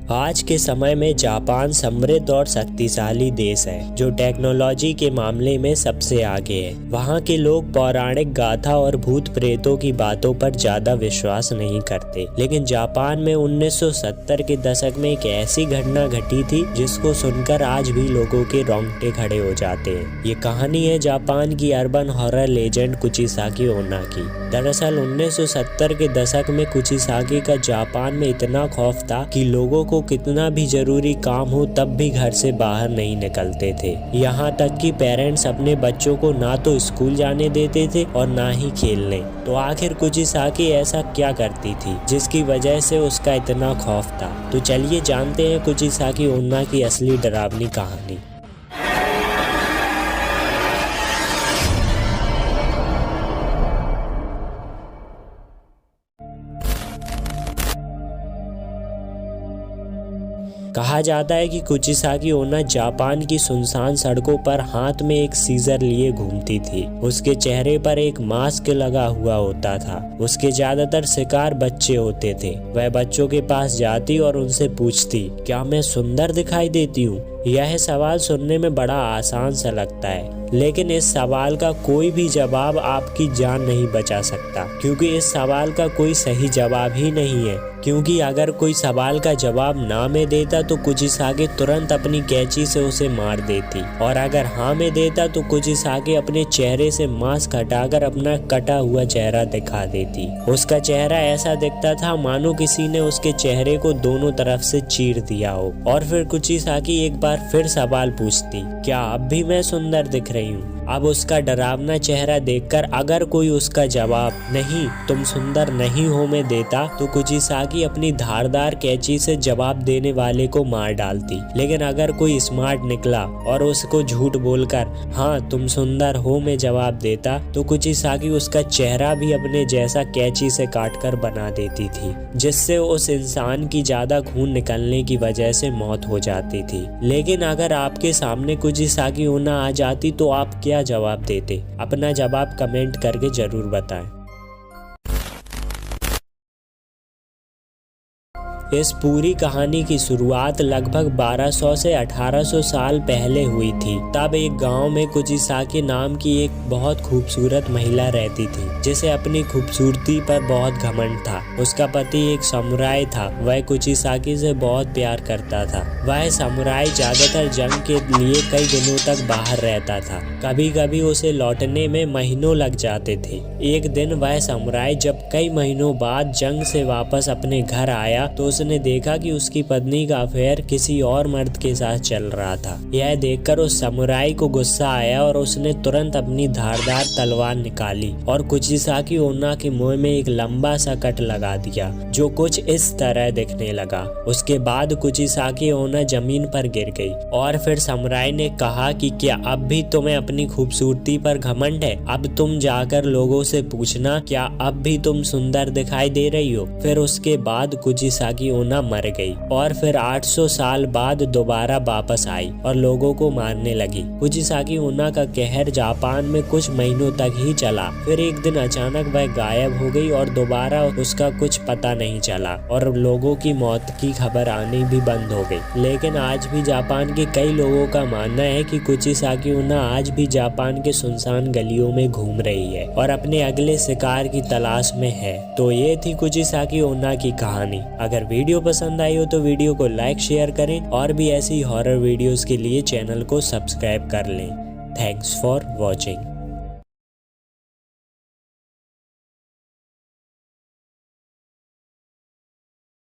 आज के समय में जापान समृद्ध और शक्तिशाली देश है जो टेक्नोलॉजी के मामले में सबसे आगे है। वहाँ के लोग पौराणिक गाथा और भूत प्रेतों की बातों पर ज्यादा विश्वास नहीं करते, लेकिन जापान में 1970 के दशक में एक ऐसी घटना घटी थी जिसको सुनकर आज भी लोगों के रोंगटे खड़े हो जाते हैं। ये कहानी है जापान की अर्बन हॉरर लेजेंड कुचिसाकी ओना की। दरअसल 1970 के दशक में कुचिसाकी का जापान में इतना खौफ था कि लोगों को कितना भी जरूरी काम हो तब भी घर से बाहर नहीं निकलते थे। यहाँ तक कि पेरेंट्स अपने बच्चों को ना तो स्कूल जाने देते थे और ना ही खेलने। तो आखिर कुचिसाकी ऐसा क्या करती थी जिसकी वजह से उसका इतना खौफ था? तो चलिए जानते हैं कुचिसाकी ओना की असली डरावनी कहानी। कहा जाता है कि कुचिसाकी ओना जापान की सुनसान सड़कों पर हाथ में एक सीजर लिए घूमती थी। उसके चेहरे पर एक मास्क लगा हुआ होता था। उसके ज्यादातर शिकार बच्चे होते थे। वह बच्चों के पास जाती और उनसे पूछती, क्या मैं सुंदर दिखाई देती हूँ? यह सवाल सुनने में बड़ा आसान सा लगता है, लेकिन इस सवाल का कोई भी जवाब आपकी जान नहीं बचा सकता, क्योंकि इस सवाल का कोई सही जवाब ही नहीं है। क्योंकि अगर कोई सवाल का जवाब ना में देता तो कुचिसाकी तुरंत अपनी कैंची से उसे मार देती, और अगर हाँ में देता तो कुचिसाकी अपने चेहरे से मास्क हटाकर अपना कटा हुआ चेहरा दिखा देती। उसका चेहरा ऐसा दिखता था मानो किसी ने उसके चेहरे को दोनों तरफ से चीर दिया हो। और फिर कुचिसाकी एक बार फिर सवाल पूछती, क्या अब भी मैं सुंदर दिख रही हूँ? अब उसका डरावना चेहरा देखकर अगर कोई उसका जवाब नहीं तुम सुंदर नहीं हो में देता तो कुचिसाकी अपनी धारदार कैंची से जवाब देने वाले को मार डालती। लेकिन अगर कोई स्मार्ट निकला और उसको झूठ बोलकर हाँ तुम सुंदर हो में जवाब देता तो कुचिसाकी उसका चेहरा भी अपने जैसा कैंची से काटकर बना देती थी, जिससे उस इंसान की ज्यादा खून निकलने की वजह से मौत हो जाती थी। लेकिन अगर आपके सामने कुचिसाकी ओना आ जाती तो आप क्या जवाब देते? अपना जवाब कमेंट करके जरूर बताएं। इस पूरी कहानी की शुरुआत लगभग 1200 से 1800 साल पहले हुई थी। तब एक गांव में कुचिसाकी नाम की एक बहुत खूबसूरत महिला रहती थी जिसे अपनी खूबसूरती पर बहुत घमंड था। उसका पति एक समुराई था। वह कुचिसाकी से बहुत प्यार करता था। वह समुराई ज्यादातर जंग के लिए कई दिनों तक बाहर रहता था। कभी कभी उसे लौटने में महीनों लग जाते थे। एक दिन वह समुराई जब कई महीनों बाद जंग से वापस अपने घर आया तो उसने देखा कि उसकी पत्नी का अफेयर किसी और मर्द के साथ चल रहा था। यह देखकर उस समुराई को गुस्सा आया और उसने तुरंत अपनी धारदार तलवार निकाली और कुचिसाकी ओना के मुंह में एक लंबा सा कट लगा दिया जो कुछ इस तरह दिखने लगा। उसके बाद कुचिसाकी ओना जमीन पर गिर गई और फिर समुराई ने कहा कि क्या अब भी तुम्हें अपनी खूबसूरती पर घमंड है? अब तुम जाकर लोगों से पूछना क्या अब भी तुम सुंदर दिखाई दे रही हो? फिर उसके बाद कुचिसाकी ओना मर गई और फिर 800 साल बाद दोबारा वापस आई और लोगों को मारने लगी। कुचिसाकी ओना का कहर जापान में कुछ महीनों तक ही चला। फिर एक दिन अचानक वह गायब हो गई और दोबारा उसका कुछ पता नहीं चला और लोगों की मौत की खबर आनी भी बंद हो गई। लेकिन आज भी जापान के कई लोगों का मानना है कि कुचिसाकी ओना आज भी जापान के सुनसान गलियों में घूम रही है और अपने अगले शिकार की तलाश में है। तो ये थी कुचिसाकी ओना की कहानी। अगर वीडियो पसंद आई हो तो वीडियो को लाइक शेयर करें और भी ऐसी हॉरर वीडियोस के लिए चैनल को सब्सक्राइब कर लें। Thanks for watching.